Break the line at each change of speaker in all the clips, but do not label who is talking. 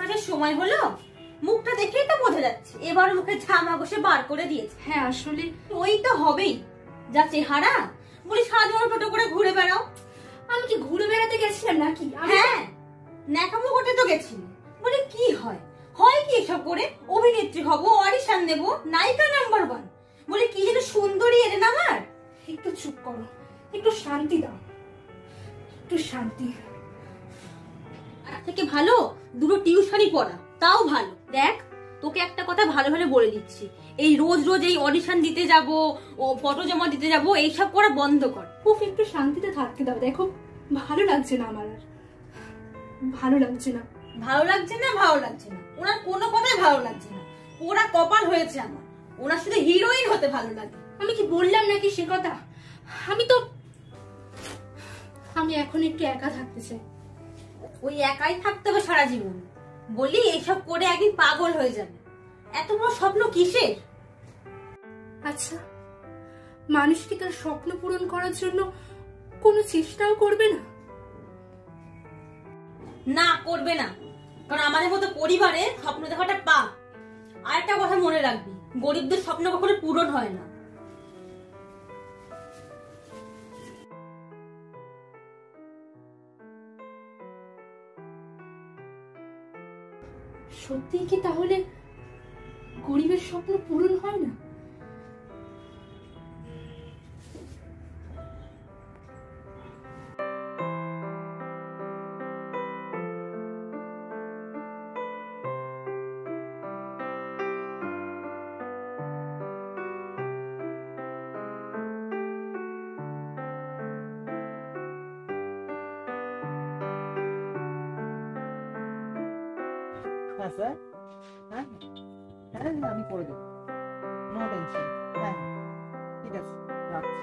প্রকাশের সময় হলো? মুখটা দেখেই তো বোঝা যাচ্ছে এবার মুখে ঝামা ঘষে বার করে দিয়েছে।
হ্যাঁ আসলে
ওই তো হবেই, যা চেহারা। বলি সারাদিন টোটো করে ঘুরে বেড়াও।
আমি কি ঘুরে বেড়াতে গেছিলাম নাকি?
হ্যাঁ, ন্যাকামো করতে তো গেছিলি। বলে কি হয় হয় কি এসব করে? অভিনেত্রী হবো, অডিশন দেবো, নায়িকা নাম্বার 1। বলে কি যেন সুন্দরী এর নাম। আর
একটু চুপ করো, একটু শান্তি দাও, একটু শান্তি।
তার থেকে ভালো দুটো টিউশনই পড়া, তাও ভালো। দেখ তোকে একটা কথা ভালো ভালো বলে দিচ্ছি, এই রোজ রোজ এই অডিশন দিতে যাব, ও ফটো জমা দিতে যাব, এইসব করা বন্ধ কর।
উফ, একটু শান্তিতে থাকতে দাও। দেখো ভালো লাগছে না আমার, আর ভালো লাগছে না।
ভালো লাগছে না? ভালো লাগছে না? ওনার কোনো কথাই ভালো লাগছে না। ওরা কপাল হয়েছে আমার, ওনার শুধু হিরোইন হতে ভালো লাগে।
আমি কি বললাম নাকি সে কথা? আমি এখন একটু একা থাকতে চাই।
ওই একাই থাকতে হবে সারা জীবন? বলি এইসব করে একদিন পাগল হয়ে যাবে। এত বড় স্বপ্ন কিসের?
আচ্ছা, মানুষ কি তার স্বপ্ন পূরণ করার জন্য কোনো চেষ্টাও করবে না?
না, করবে না। কারণ আমাদের মতো পরিবারে স্বপ্ন দেখাটা পাপ। আর একটা কথা মনে রাখবি, গরিবদের স্বপ্ন কখনো পূরণ হয় না।
সত্যি কি তাহলে গরিবের স্বপ্ন পূরণ হয় না?
হ্যাঁ স্যার, হ্যাঁ হ্যাঁ হ্যাঁ আমি করে দেবো, নো টেনশন। হ্যাঁ হ্যাঁ ঠিক আছে, রাখছি।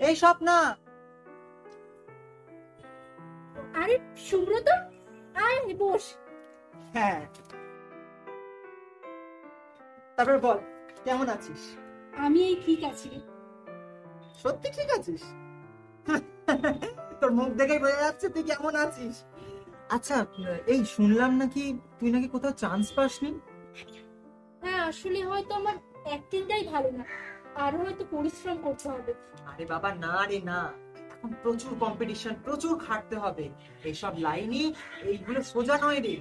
এই স্বপ্না।
আরে সুব্রত, আয় বস।
হ্যাঁ, তারপর বল কেমন আছিস?
আমি এই ঠিক আছি।
সত্যি ঠিক আছিস? তোর মুখ দেখেই বোঝা যাচ্ছে তুই কেমন আছিস। আচ্ছা, এই শুনলাম নাকি তুই নাকি কোথাও চান্স পাসনি?
হ্যাঁ, আসলে হয়তো আমার অ্যাক্টিংটাই ভালো না, আরো হয়তো পরিশ্রম করতে হবে।
আরে বাবা না রে না, এখন প্রচুর কম্পিটিশন, প্রচুর খাটতে হবে। এইসব লাইনে এইগুলো সোজা নয় রে।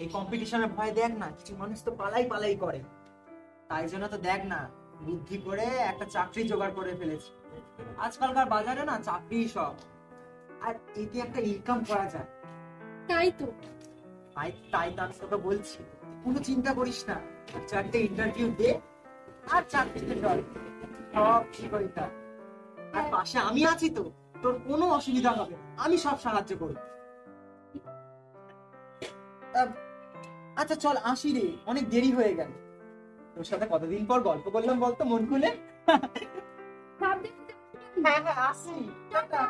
এই কম্পিটিশনের ভয় দেখ না, কিছু মানুষ তো পালাই করে। তাই জন্য তো দেখ না, বুদ্ধি করে একটা চাকরি জোগাড় করে ফেলেছি। আজকালকার বাজারে না চাকরি সব, আর এতে একটা ইনকাম করা যায়।
তাই তো,
তাই তো আমি তোকে বলছি, কোনো চিন্তা করিস না। 4টে ইন্টারভিউ দে আর চাকরিতে চল, সব ঠিক হয়ে যাবে। আর পাশে আমি আছি তো, তোর কোনো অসুবিধা হবে না, আমি সব সাহায্য করব। আচ্ছা চল আসি রে, অনেক দেরি হয়ে গেল। তোর সাথে কতদিন পর গল্প করলাম বলতো মন খুলে। হ্যাঁ হ্যাঁ আসি, টাটা।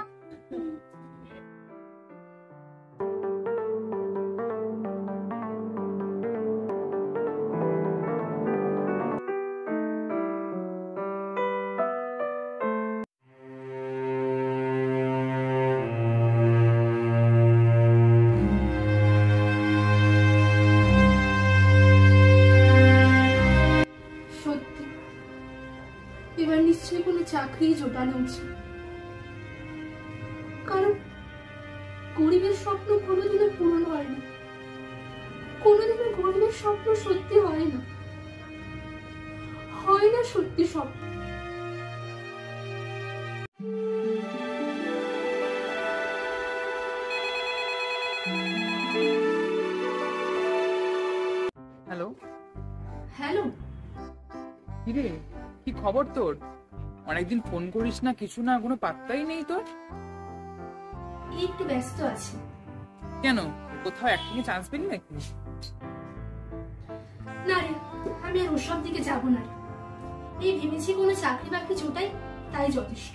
এবার নিশ্চয়ই কোনো চাকরি জোটানো উচিত, কারণ গরিবের স্বপ্ন কোনোদিনও পূরণ হয় না, কোনোদিনও গরিবের স্বপ্ন সত্যি হয় না, হয় না সত্যি স্বপ্ন।
হ্যালো।
হ্যালো,
কিরে কি খবর তোর? অনেকদিন ফোন করিস না, কিছু না, কোনো পাত্তাই নেই তোর।
একটু ব্যস্ত আছি।
কেন, কোথাও অ্যাক্টিং এ চান্স পেলি নাকি?
না রে, আমি আর ওসব দিকে যাব না। এই ভেবেছি কোনো চাকরি বাকরি জোটাই, তাই যথেষ্ট।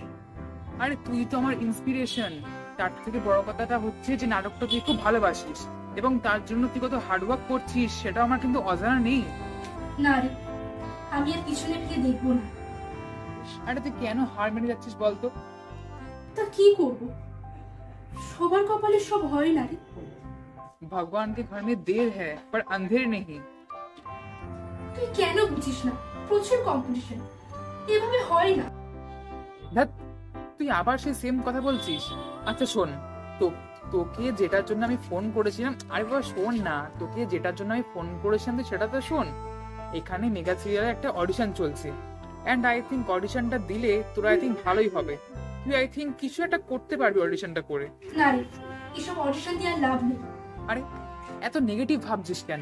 আরে তুই তো আমার ইন্সপিরেশন। তার থেকে বড় কথাটা হচ্ছে যে নাটকটা তুই খুব ভালোবাসিস এবং তার জন্য তুই কত হার্ডওয়ার্ক করছিস সেটা আমার কিন্তু অজানা নেই।
না রে, আমি আর পিছনে ফিরে দেখবো না।
আরে তুই কেন হার মেনে যাচ্ছিস বলতো?
তা কি করব, সবার কপালে সব হয় না রে।
ভগবান কে ঘর মে দের হ্যায় পর অন্ধের নেই।
তুই কেন বুঝিস না? প্রচুর কম্পিটিশন, এভাবে হয় না।
ধ্যাৎ, তুই আবার সেই সেম কথা বলছিস। আচ্ছা শোন, তোকে যেটার জন্য আমি ফোন করেছিলাম, আরে বাবা শোন না, তোকে যেটার জন্য আমি ফোন করেছিলাম তুই সেটা তো শোন। এখানে মেগা সিরিয়ালের একটা অডিশন চলছে এন্ড আই থিঙ্ক অডিশনটা দিলে তোরা আই থিঙ্ক ভালোই হবে। তুই আই থিঙ্ক কিছু একটা করতে পারবি অডিশনটা করে।
না রে, এসব অডিশন দিয়ে আর লাভ নেই।
আরে এত নেগেটিভ ভাবছিস কেন?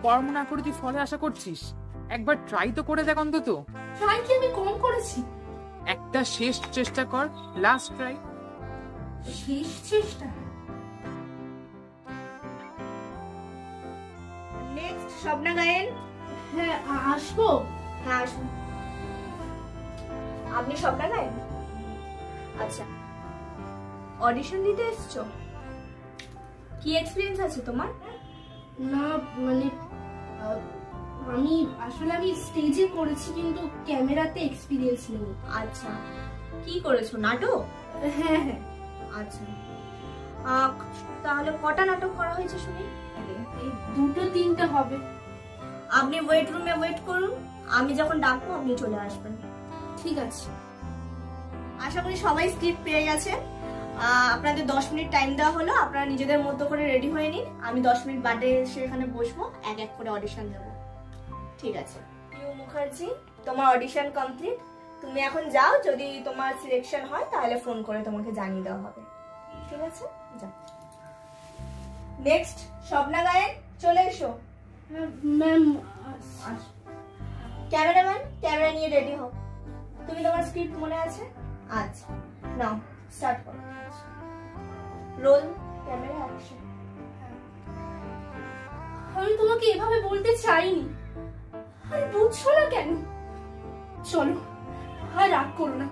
কর্ম না করে তুই ফলে আশা করছিস? একবার ট্রাই তো করে দেখ অন্তত।
ট্রাই কি আমি কম করেছি?
একটা শেষ চেষ্টা কর, লাস্ট ট্রাই।
শেষ চেষ্টা?
নেক্সট স্বপ্না গায়েন।
হ্যাঁ আসবো।
হ্যাঁ আসুন। আপনি স্বপ্না গায়েন? আচ্ছা, অডিশন দিতে এসছো? কি এক্সপিরিয়েন্স আছে তোমার?
না মানে আমি স্টেজে করেছি কিন্তু ক্যামেরাতে এক্সপিরিয়েন্স নেই।
আচ্ছা, কি করেছো, নাটক?
হ্যাঁ হ্যাঁ।
আচ্ছা, তাহলে কটা নাটক করা হয়েছে শুনি?
এই 2-3টা হবে।
আপনি ওয়েট রুমে ওয়েট করুন, আমি যখন ডাকবো আপনি চলে আসবেন।
ঠিক আছে।
আশা করি সবাই স্ক্রিপ্ট পেয়ে গেছেন। আপনাদের 10 মিনিট টাইম দেওয়া হলো, আপনারা নিজেদের মতো করে রেডি হয়ে নিন। আমি 10 মিনিট বাদে এসে এখানে বসবো, এক এক করে অডিশন দেবো। ঠিক আছে। পিউ মুখার্জি, তোমার অডিশন কমপ্লিট। তুমি এখন যাও, যদি তোমার সিলেকশন হয় তাহলে ফোন করে তোমাকে জানিয়ে দেওয়া হবে। ঠিক আছে, যাও। নেক্সট স্বপ্না গায়েন, চলে এসো।
ম্যাম
ক্যামেরাম্যান, ক্যামেরা নিয়ে রেডি হও। তুমি তোমার স্ক্রিপ্ট মনে আছে? আচ্ছা, নাও স্টার্ট করো। Roll, camera, action.
আমি তোমাকে এভাবে বলতে চাইনি, আরে বুঝছো না কেন? চলো, আর রাগ করো না,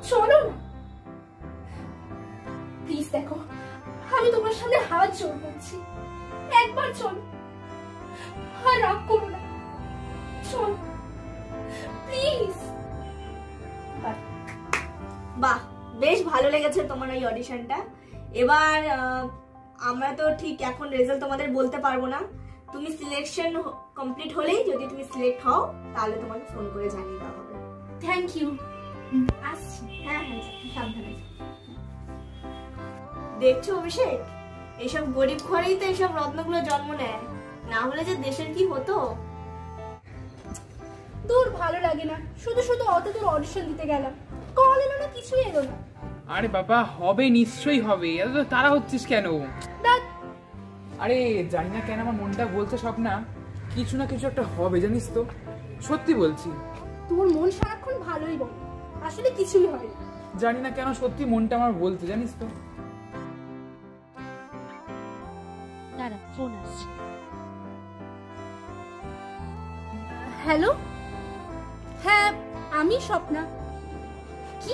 চলো না প্লিজ। দেখো আমি তোমার সামনে হাত জোড় করছি, একবার চলো, আর রাগ করো না, চলো প্লিজ।
বাহ, বেশ ভালো লেগেছে তোমার এই অডিশনটা। এবার আমরা তো ঠিক এখন রেজাল্ট তোমাদের বলতে পারবো না। তুমি সিলেকশন কমপ্লিট হলেই, যদি তুমি সিলেক্ট হও তাহলে তোমাকে ফোন করে জানিয়ে দেওয়া হবে।
Thank you. আসছি।
হ্যাঁ হ্যাঁ, সাবধানে। দেখছো অভিষেক, এইসব গরিব ঘরেই তো এইসব রত্নগুলো জন্ম নেয়, না হলে যে দেশের কি হতো।
দূর, ভালো লাগে না, শুধু শুধু অত দূর অডিশন দিতে গেলাম, কল এলো না, কিছুই এলো না।
আরে বাবা হবে, নিশ্চয়ই হবে, এত তো তারা হচ্ছিস কেন? আরে জানি না কেন আমার মনটা বলছে স্বপ্না কিছু না কিছু একটা হবে, জানিস তো, সত্যি বলছি।
তোর মন সারাক্ষণ ভালোই বল, আসলে কিছুই হয় না।
জানি না কেন সত্যি মনটা আমার বলছে, জানিস তো।
দাঁড়া, ফোন আসছে।
হ্যালো, হ্যাঁ আমি স্বপ্না। কি?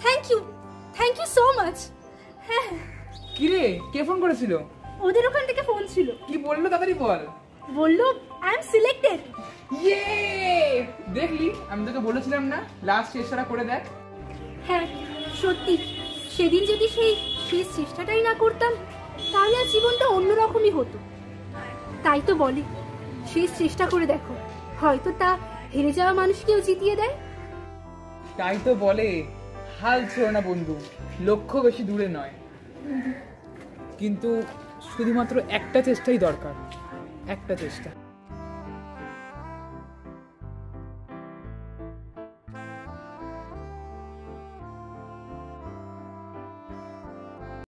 Thank you so much. হ্যাঁ,
কি রে, কে ফোন করেছিল?
ওদের ওখান থেকে ফোন ছিল,
কি বললো তাড়াতাড়ি বল।
বললো আই এম সিলেক্টেড।
ইয়ে, দেখলি আমি তোকে বলেছিলাম না লাস্ট চেষ্টাটা করে দেখ।
হ্যাঁ সত্যি, সেদিন যদি সেই শেষ চেষ্টাটাই না করতাম তাহলে আর জীবনটা অন্যরকমই হতো। তাই তো বলে শেষ চেষ্টা করে দেখো, হয়তো তা হেরে যাওয়া মানুষকেও জিতিয়ে দেয়।
তাই তো বলে হাল ছেড়ো না বন্ধু, লক্ষ্য বেশি দূরে নয়, কিন্তু শুধুমাত্র একটা চেষ্টাই দরকার, একটা চেষ্টা।